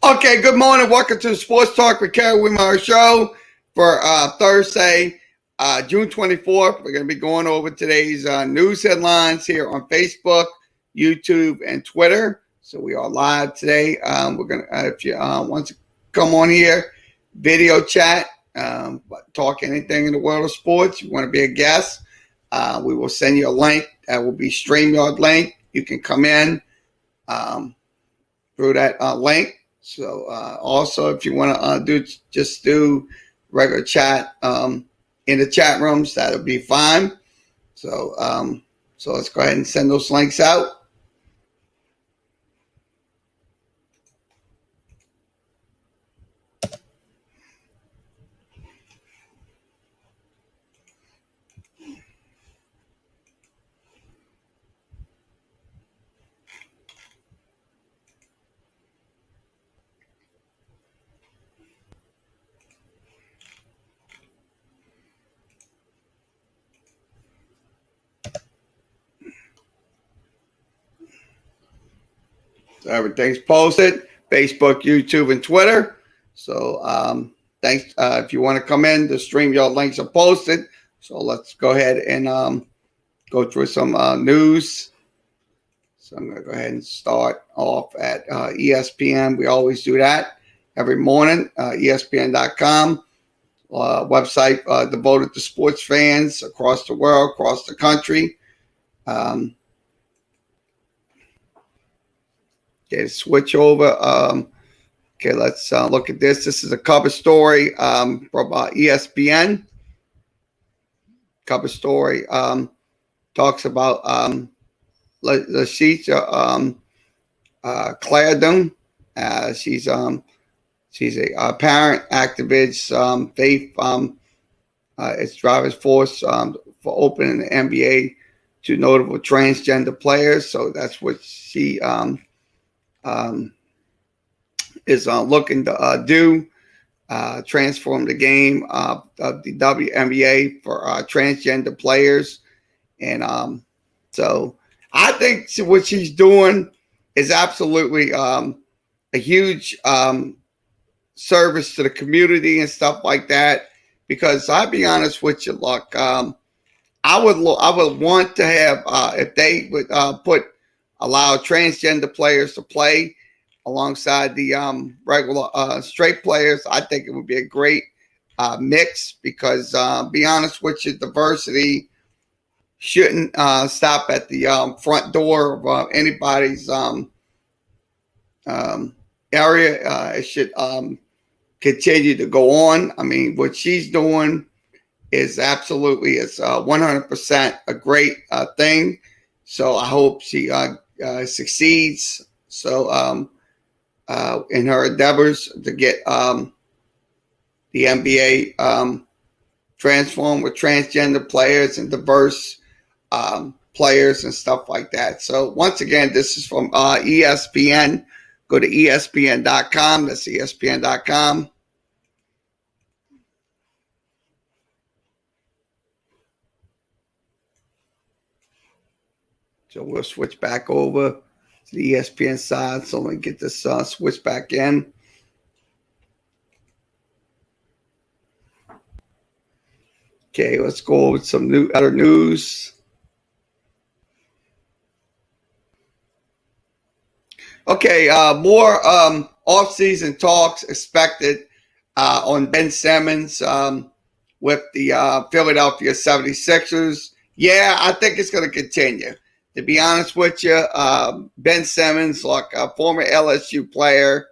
Okay, good morning. Welcome to the Sports Talk with Kerry Wehmeyer show for Thursday, June 24th. We're going to be going over today's news headlines here on Facebook, YouTube, and Twitter. So we are live today. We're going to, if you want to come on here, video chat, talk anything in the world of sports, you want to be a guest, we will send you a link. That will be StreamYard link. You can come in through that link. So also, if you want to do regular chat in the chat rooms, that'll be fine. So let's go ahead and send those links out. So everything's posted, Facebook, YouTube, and Twitter. So thanks. If you want to come in, the StreamYard links are posted. So let's go ahead and go through some news. So I'm going to go ahead and start off at ESPN. We always do that every morning. ESPN.com, website devoted to sports fans across the world, across the country. Okay, switch over. Okay, let's look at this. This is a cover story from ESPN. Cover story talks about Letitia Clarendon. She's a parent activist. Faith it's driving force for opening the NBA to notable transgender players. So that's what she is looking to do, transform the game of the WNBA for transgender players. And so I think what she's doing is absolutely a huge service to the community and stuff like that. Because I'll be honest with you, look, I would want to have if they would allow transgender players to play alongside the regular straight players. I think it would be a great mix because, be honest with you, diversity shouldn't stop at the front door of anybody's area. It should continue to go on. I mean, what she's doing is absolutely, it's 100% a great thing. So I hope she succeeds. So in her endeavors to get the NBA transformed with transgender players and diverse players and stuff like that. So once again, this is from ESPN. Go to ESPN.com. That's ESPN.com. So we'll switch back over to the ESPN side. So let me get this switch back in. Okay, let's go over some other news. Okay, more off-season talks expected on Ben Simmons with the Philadelphia 76ers. Yeah, I think it's going to continue. To be honest with you, Ben Simmons, like a former LSU player,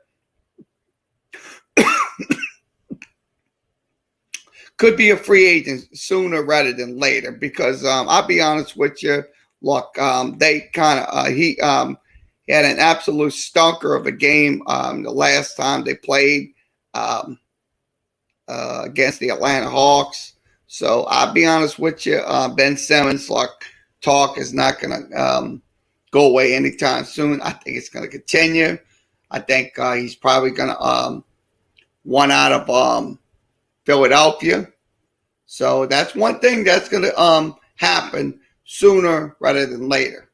could be a free agent sooner rather than later because I'll be honest with you, look, they kind of he had an absolute stunker of a game the last time they played against the Atlanta Hawks. So I'll be honest with you, Ben Simmons, like, talk is not going to go away anytime soon. I think it's going to continue. I think he's probably going to want out of Philadelphia. So that's one thing that's going to happen sooner rather than later.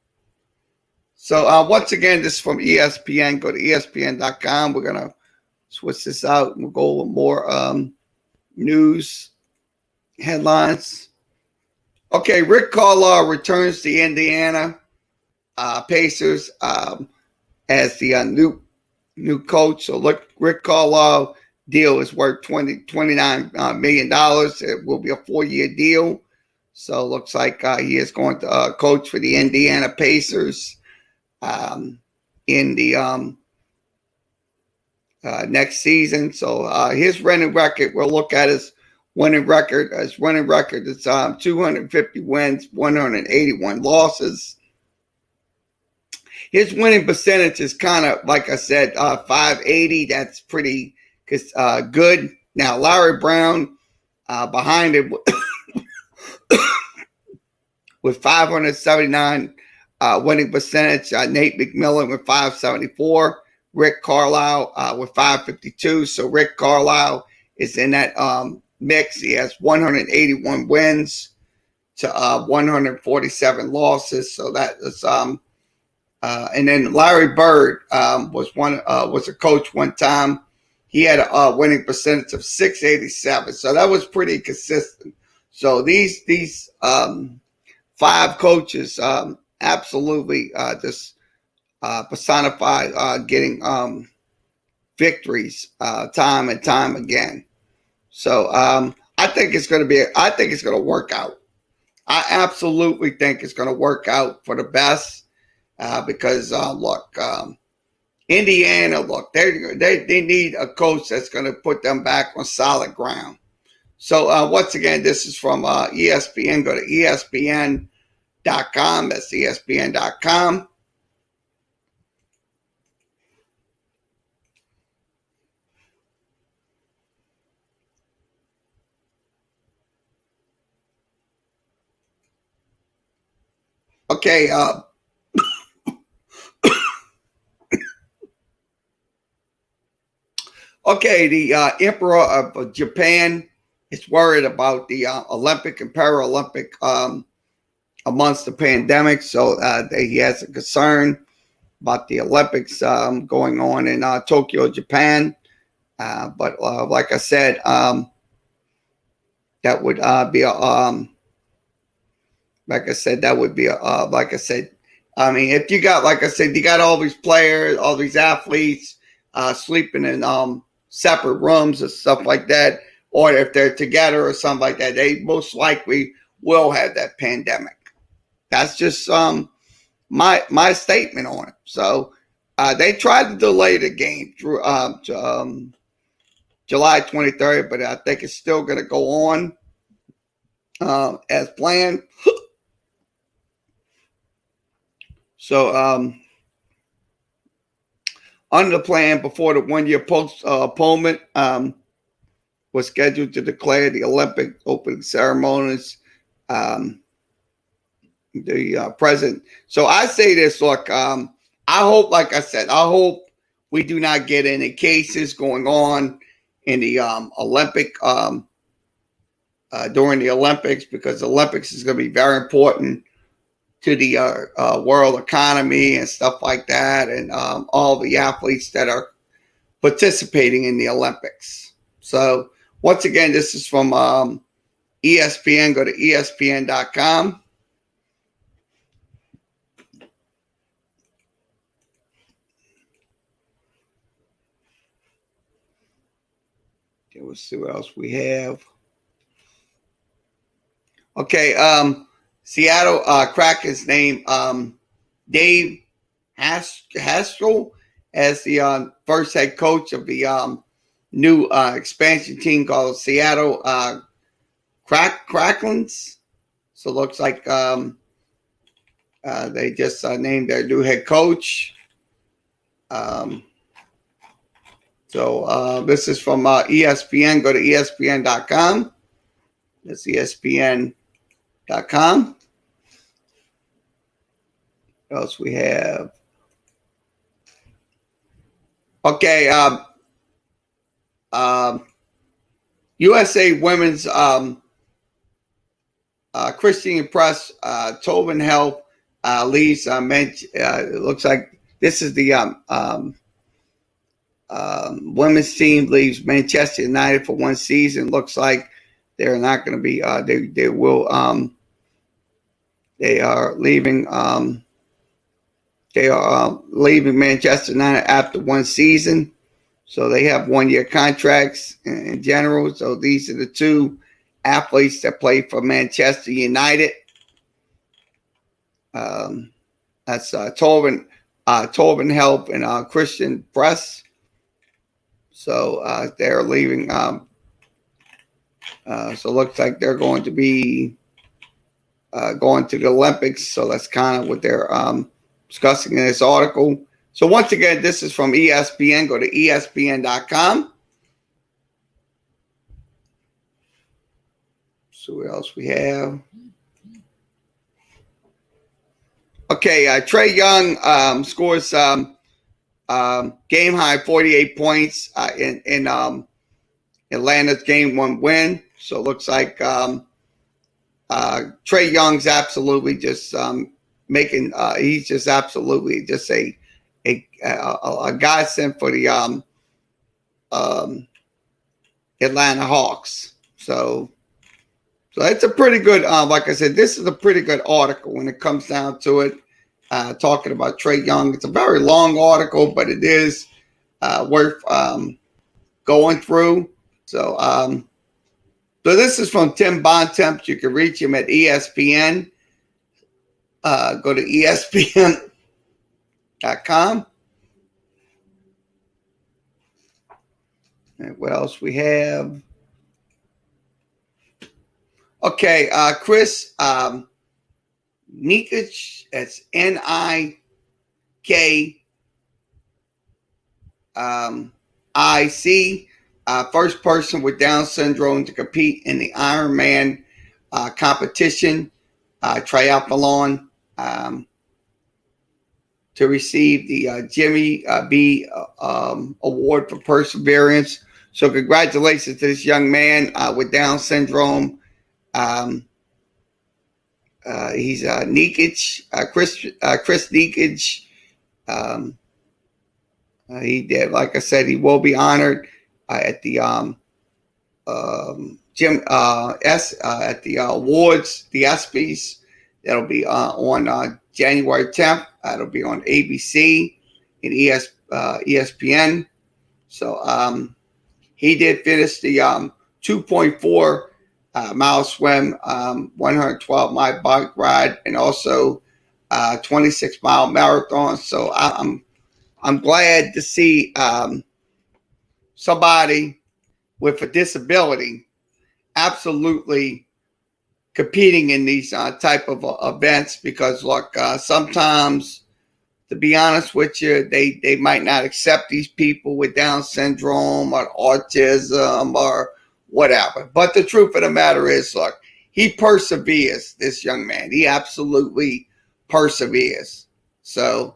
So once again, this is from ESPN. Go to ESPN.com. We're going to switch this out and we'll go with more news headlines. Okay, Rick Carlisle returns to Indiana Pacers as the new coach. So look, Rick Carlisle deal is worth $29 million. It will be a 4-year deal. So it looks like he is going to coach for the Indiana Pacers in the next season. So his winning record, we'll look at his winning record. His winning record is 250 wins, 181 losses. His winning percentage is kind of, like I said, 580. That's pretty good. Now, Larry Brown behind him with 579 winning percentage. Nate McMillan with 574. Rick Carlisle with 552. So Rick Carlisle is in that mix. He has 181 wins to 147 losses. So that is and then Larry Bird was a coach one time. He had a winning percentage of 687. So that was pretty consistent. So these 5 coaches absolutely just personify getting victories time and time again. So I think it's going to work out. I absolutely think it's going to work out for the best because look, Indiana, look, they need a coach that's going to put them back on solid ground. So once again, this is from ESPN. Go to ESPN.com. That's ESPN.com. Okay. Okay. The Emperor of Japan is worried about the Olympic and Paralympic amongst the pandemic. So he has a concern about the Olympics going on in Tokyo, Japan. But like I said, that would be a like I said, that would be a like I said. I mean, if you got, like I said, you got all these players, all these athletes sleeping in separate rooms and stuff like that, or if they're together or something like that, they most likely will have that pandemic. That's just my statement on it. So they tried to delay the game through July 23rd, but I think it's still going to go on as planned. So under the plan, before the 1-year postponement was scheduled to declare the Olympic opening ceremonies, the president. So I say this, look, I hope, like I said, I hope we do not get any cases going on in the Olympic during the Olympics, because the Olympics is going to be very important to the world economy and stuff like that, and all the athletes that are participating in the Olympics. So once again, this is from ESPN. Go to ESPN.com. Okay, we'll see what else we have. Okay, Seattle Kraken's name Dave Haskell as the first head coach of the new expansion team called Seattle Kraken's. So it looks like they just named their new head coach. So this is from ESPN. Go to ESPN.com. That's ESPN.com. What else we have? Okay. USA Women's Christian Press, Tobin Health leads. It looks like this is the Women's team leaves Manchester United for one season. Looks like they're not going to be. They will. They are leaving. They are leaving Manchester United after one season. So they have 1-year contracts in general. So these are the two athletes that play for Manchester United. That's Torben Help and Christian Press. So they're leaving. So it looks like they're going to be going to the Olympics. So that's kind of what they're discussing in this article. So once again, this is from ESPN. Go to ESPN.com. So what else we have? Okay, Trae Young scores game high 48 points in Atlanta's game 1 win. So it looks like Trae Young's absolutely just making. He's just absolutely just a godsend for the Atlanta Hawks. So it's a pretty good. Like I said, this is a pretty good article when it comes down to it. Talking about Trae Young, it's a very long article, but it is worth going through. So this is from Tim Bontemps. You can reach him at ESPN. Go to ESPN.com. And what else we have? Okay, Chris Nikic, that's Nikic, first person with Down syndrome to compete in the Ironman competition, triathlon, to receive the Jimmy B Award for Perseverance. So congratulations to this young man with Down syndrome. He's Nikic, Chris Nikic. He did, like I said, he will be honored at the at the awards, the ESPYs. That'll be on January 10th. That'll be on ABC and ESPN. So he did finish the 2.4 mile swim, 112-mile bike ride, and also 26-mile marathon. So I'm glad to see somebody with a disability absolutely competing in these type of events, because look, sometimes, to be honest with you, they might not accept these people with Down syndrome or autism or whatever. But the truth of the matter is, look, he perseveres, this young man. He absolutely perseveres. So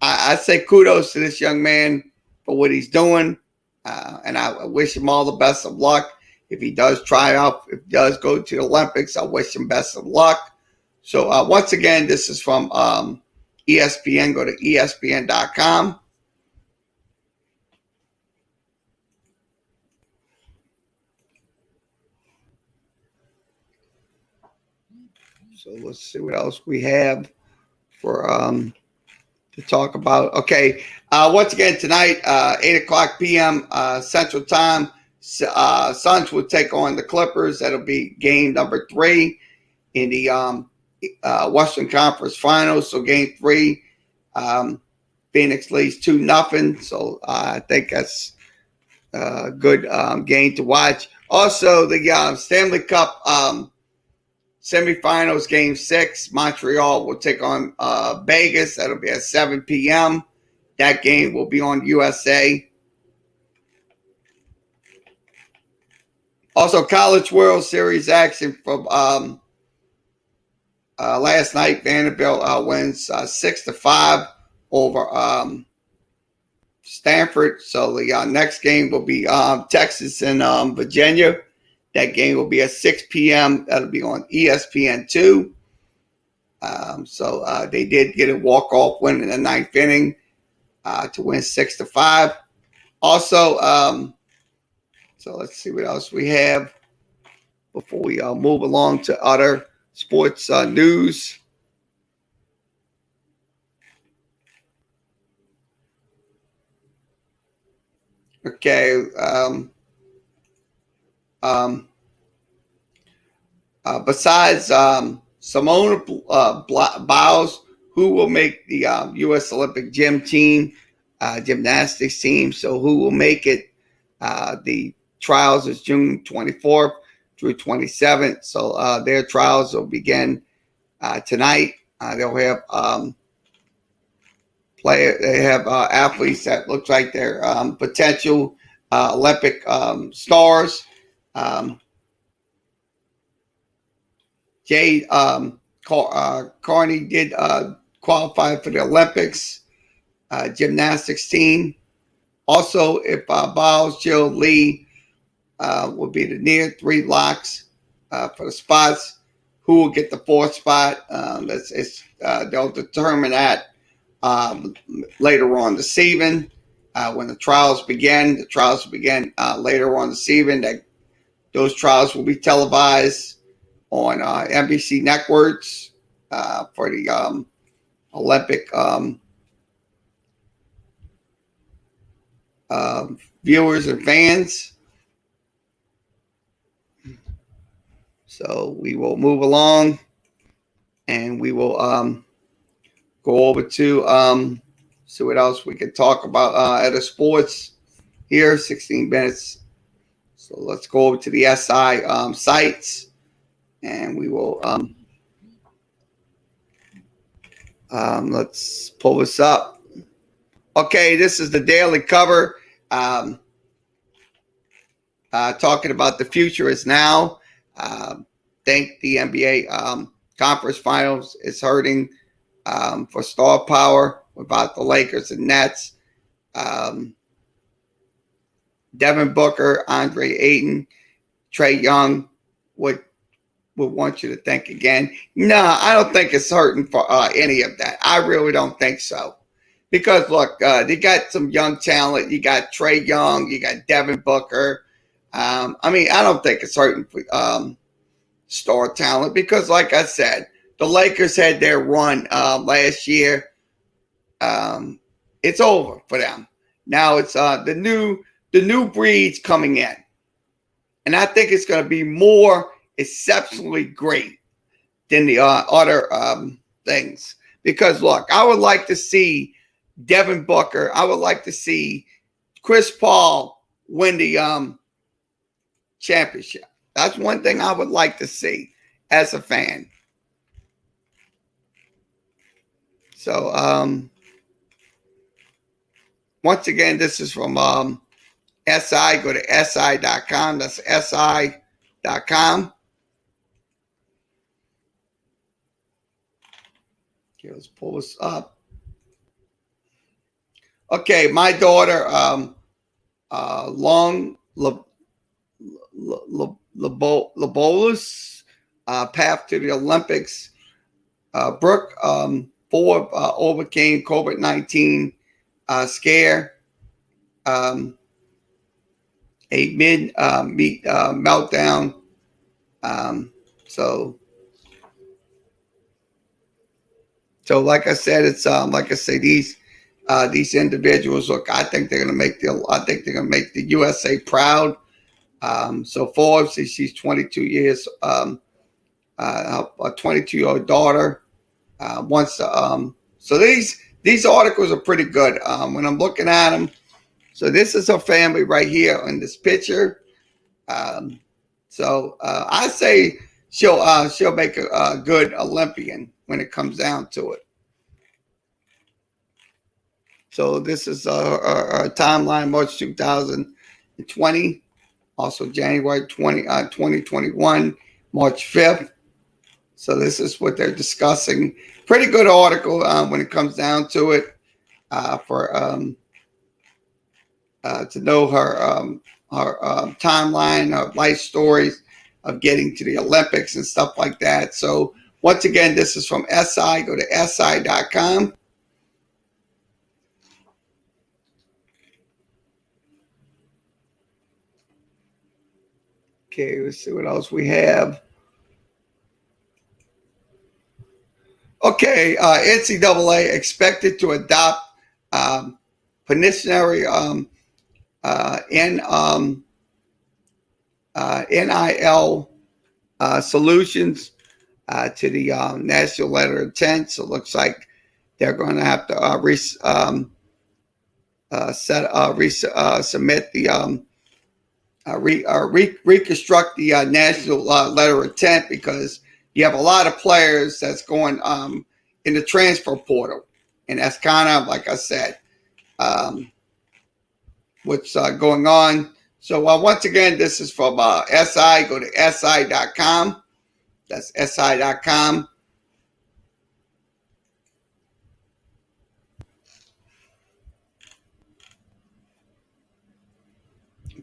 I say kudos to this young man for what he's doing. And I wish him all the best of luck. If he does try out, if he does go to the Olympics, I wish him best of luck. So once again, this is from ESPN. Go to ESPN.com. So let's see what else we have for to talk about. Okay, once again tonight, 8:00 p.m. Central Time, Suns will take on the Clippers. That'll be game number 3 in the Western Conference Finals. So game 3, Phoenix leads 2-0. So I think that's a good game to watch. Also, the Stanley Cup semifinals, game 6, Montreal will take on Vegas. That'll be at 7 p.m. That game will be on USA. Also, College World Series action from last night. Vanderbilt wins 6-5 over Stanford. So the next game will be Texas and Virginia. That game will be at 6 p.m. That'll be on ESPN2. So they did get a walk-off win in the 9th inning to win 6-5. Also, so let's see what else we have before we move along to other sports news. Okay. Um, Besides Simone Biles, who will make the U.S. Olympic gymnastics team. So who will make it? The trials is June 24th through 27th. So their trials will begin tonight. They'll have They have athletes that looks like they're potential Olympic stars. Um, Jay Carney did qualify for the Olympics gymnastics team. Also, if Biles, Jill Lee will be the near three locks for the spots, who will get the fourth spot? They'll determine that later on this evening when the trials begin. The trials begin later on this evening. Those trials will be televised on NBC networks for the Olympic viewers and fans. So we will move along, and we will go over to see what else we can talk about at the sports here. 16 minutes. So let's go over to the SI sites, and we will let's pull this up. Okay, this is the daily cover. Talking about the future is now. Think the NBA conference finals is hurting for star power without the Lakers and Nets. Devin Booker, Andre Ayton, Trae Young would want you to think again. No, I don't think it's hurting for any of that. I really don't think so. Because look, they got some young talent. You got Trae Young, you got Devin Booker. I don't think it's hurting for star talent because, like I said, the Lakers had their run last year. It's over for them. Now it's the new breeds coming in, and I think it's going to be more exceptionally great than the other things. Because look, I would like to see Devin Booker. I would like to see Chris Paul win the championship. That's one thing I would like to see as a fan. So once again, this is from SI. Go to SI.com. That's SI.com. Okay, let's pull this up. Okay, my daughter, Long Labolis, path to the Olympics. Brooke Ford overcame COVID-19 scare. A mid-meet meltdown. So like I said, it's like I say, these individuals. Look, I think they're going to make the USA proud. So Forbes, she's 22 years. A 22-year-old daughter wants to. So these articles are pretty good. When I'm looking at them, so this is her family right here in this picture. So I say she'll make a good Olympian when it comes down to it. So this is our timeline, March 2020. Also January 2021, March 5th. So this is what they're discussing. Pretty good article when it comes down to it for to know her timeline, her life stories of getting to the Olympics and stuff like that. So once again, this is from SI. Go to SI.com. Okay, let's see what else we have. Okay, NCAA expected to adopt preliminary NIL solutions to the national letter of intent. So it looks like they're going to have to submit the reconstruct the national letter of intent, because you have a lot of players that's going in the transfer portal, and that's kind of, like I said, what's going on. So once again, this is from SI. Go to SI.com. That's SI.com.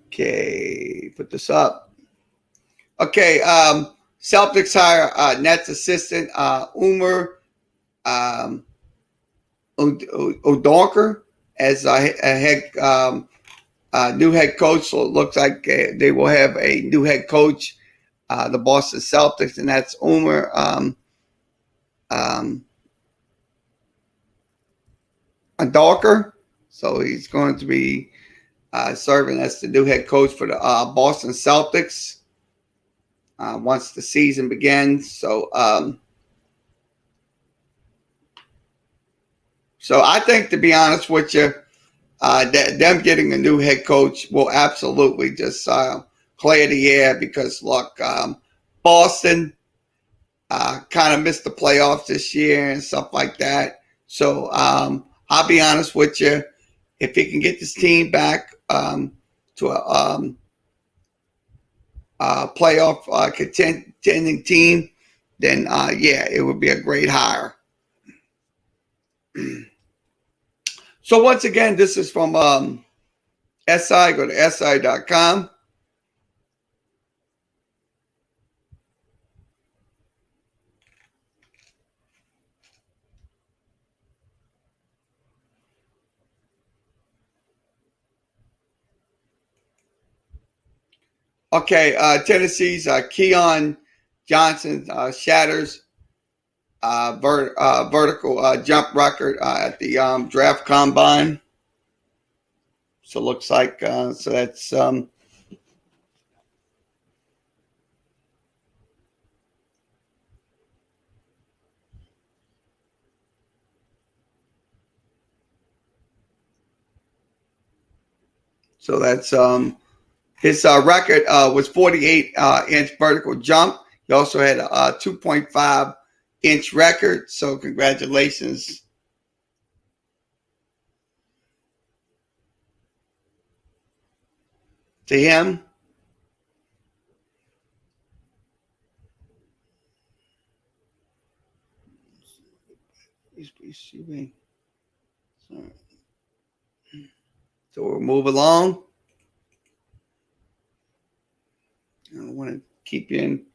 Okay, put this up. Okay, Celtics hire Nets assistant Umar O'Donker as a head new head coach. So it looks like they will have a new head coach, the Boston Celtics, and that's Umar O'Donker. So he's going to be serving as the new head coach for the Boston Celtics once the season begins. So I think, to be honest with you, them getting a new head coach will absolutely just clear the air, because look, Boston kind of missed the playoffs this year and stuff like that. So I'll be honest with you, if he can get this team back to a playoff contending team, then yeah, it would be a great hire. So once again, this is from SI. Go to SI.com. Okay, Tennessee's Keon Johnson shatters vertical jump record at the draft combine. So it looks like so that's his record was 48-inch vertical jump. He also had a 2.5-inch record. So congratulations to him. So we'll move along. I don't want to keep you in.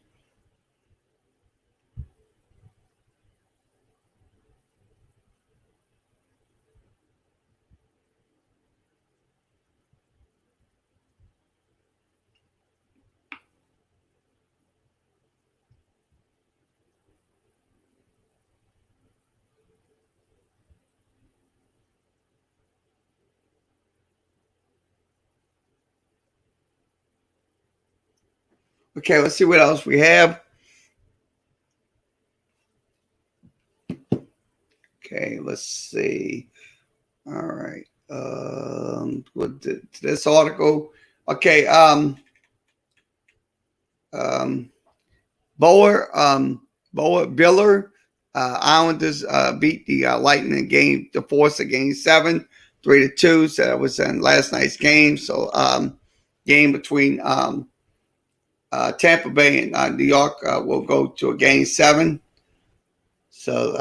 Okay, let's see what else we have. Okay, let's see. All right. What this article? Okay. Boa Biller Islanders beat the Lightning game, the Force in Game 7, 3-2. So that was in last night's game. So game between Tampa Bay and New York will go to a Game 7. So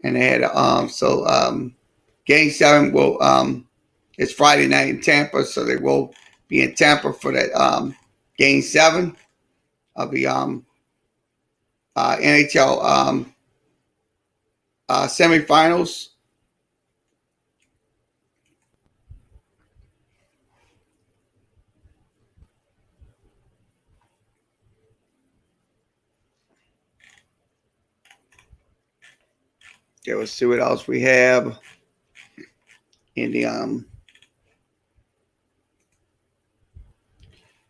and they had Game 7 will it's Friday night in Tampa, so they will be in Tampa for that Game 7 of the NHL semifinals. Okay, let's see what else we have in the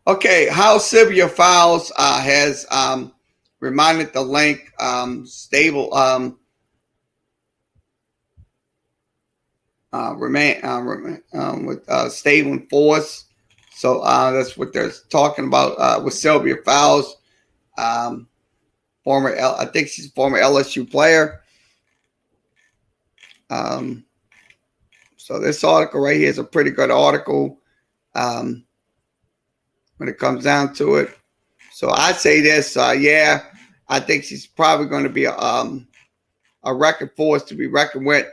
Okay, how Sylvia Fowles has reminded the link stable with stable and force. So that's what they're talking about with Sylvia Fowles, I think she's a former LSU player. So this article right here is a pretty good article when it comes down to it. So I'd say this, yeah, I think she's probably going to be a record force to be reckoned with.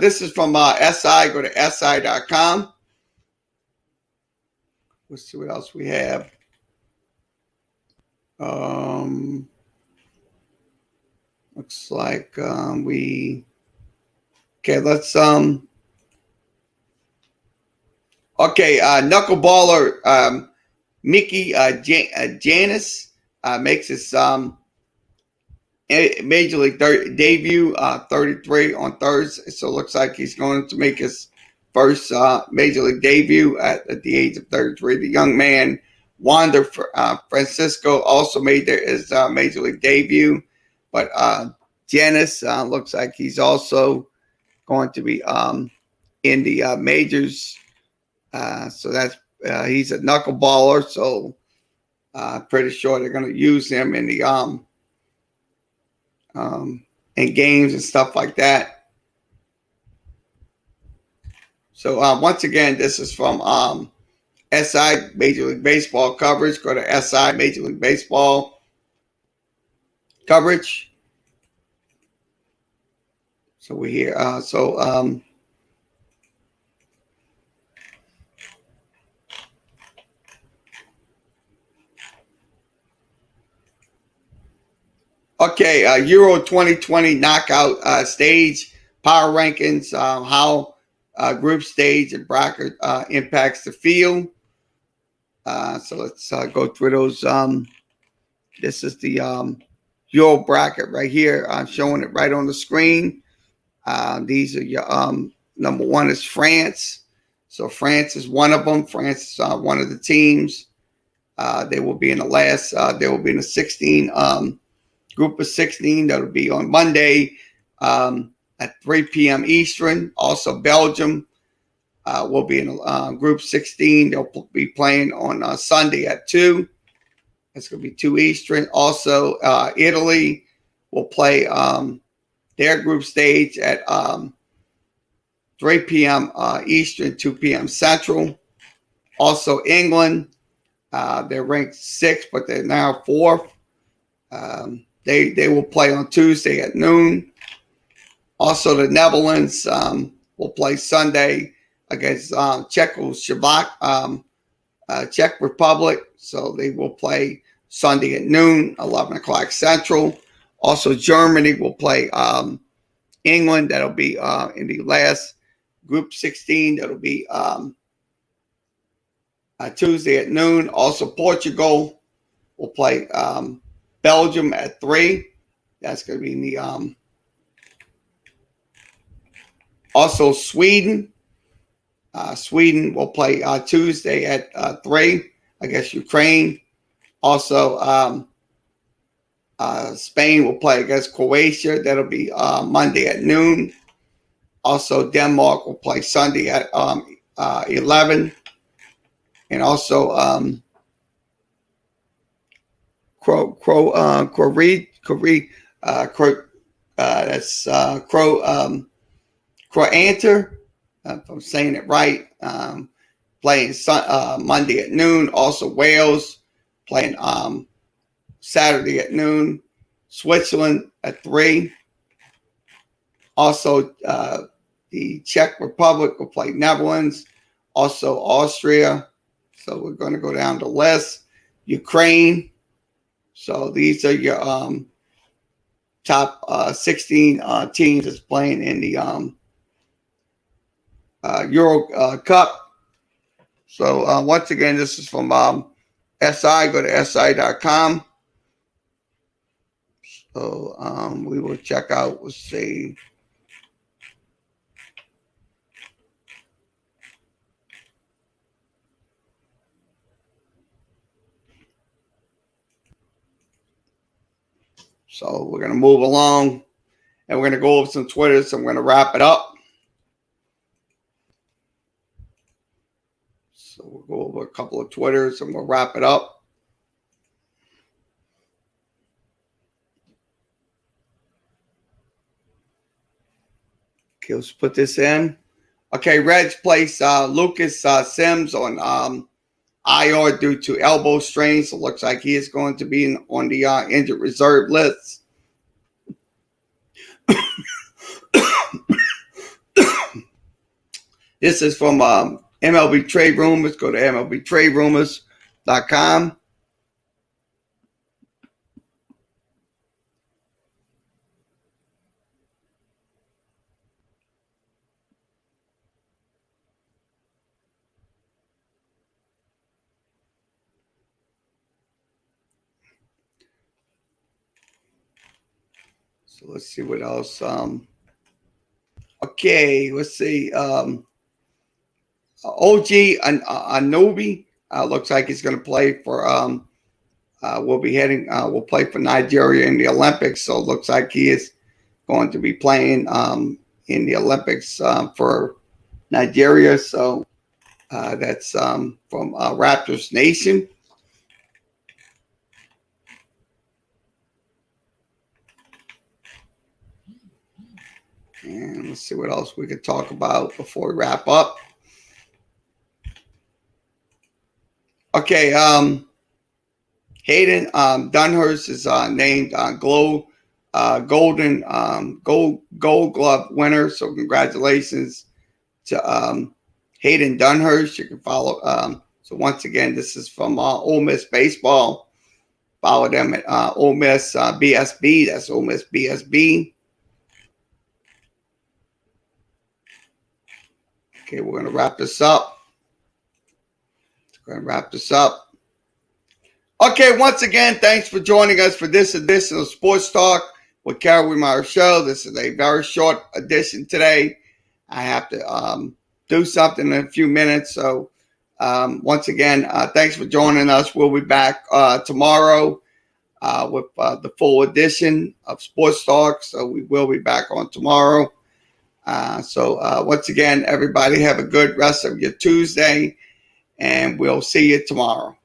This is from SI. Go to SI.com. Let's see what else we have. Looks like okay, let's okay, knuckleballer Mickey Janis makes his Major League debut 33 on Thursday. So it looks like he's going to make his first Major League debut at the age of 33. The young man, Wander Francisco, also made his Major League debut. But Janis looks like he's also going to be in the majors. So that's he's a knuckleballer. So pretty sure they're going to use him in the in games and stuff like that. So once again, this is from SI Major League Baseball coverage. Go to SI Major League Baseball coverage. So we're here. Okay, Euro 2020 knockout stage power rankings. How group stage and bracket impacts the field. So let's go through those. This is the Euro bracket right here. I'm showing it right on the screen. These are your number one is France. So France is one of them. France is one of the teams. They will be in the last. They will be in the 16 group of 16. That'll be on Monday at 3 p.m. Eastern. Also, Belgium will be in group 16. They'll be playing on Sunday at 2. It's going to be 2 Eastern. Also, Italy will play their group stage at 3 p.m. Eastern, 2 p.m. Central. Also, England, they're ranked 6th, but they're now 4th. They will play on Tuesday at noon. Also, the Netherlands will play Sunday against Czech Republic. So they will play Sunday at noon, 11 o'clock Central. Also, Germany will play England. That'll be in the last group 16. That'll be Tuesday at noon. Also, Portugal will play Belgium at 3. That's going to be in the also Sweden. Sweden will play Tuesday at 3 against Ukraine. Also, Spain will play against Croatia. That'll be Monday at noon. Also, Denmark will play Sunday at 11. And also, Croatia, if I'm saying it right, playing Monday at noon. Also, Wales playing Saturday at noon. Switzerland at 3. Also, the Czech Republic will play Netherlands. Also, Austria. So we're going to go down the list. Ukraine. So these are your top 16 teams that's playing in the Euro Cup. So once again, this is from SI. Go to SI.com. So we will check out, let's see. So we're going to move along, and we're going to go over some Twitters. So I'm going to wrap it up. So we'll go over a couple of Twitters, and we'll wrap it up. Okay, let's put this in. Okay, Reds placed Lucas Sims on IR due to elbow strain. So it looks like he is going to be on the injured reserve list. This is from MLB Trade Rumors. Go to MLBTradeRumors.com. So let's see what else. Okay, let's see. OG Anobi looks like he's going to play for. Will play for Nigeria in the Olympics. So it looks like he is going to be playing in the Olympics for Nigeria. So that's from Raptors Nation. And let's see what else we could talk about before we wrap up. Okay, Hayden Dunhurst is named Gold Glove winner. So congratulations to Hayden Dunhurst. You can follow. So once again, this is from Ole Miss Baseball. Follow them at Ole Miss BSB. That's Ole Miss BSB. Okay, we're going to wrap this up. Okay, once again, thanks for joining us for this edition of Sports Talk with Kerry Wehmeyer Show. This is a very short edition today. I have to do something in a few minutes. So once again, thanks for joining us. We'll be back tomorrow with the full edition of Sports Talk. So we will be back on tomorrow. So once again, everybody have a good rest of your Tuesday, and we'll see you tomorrow.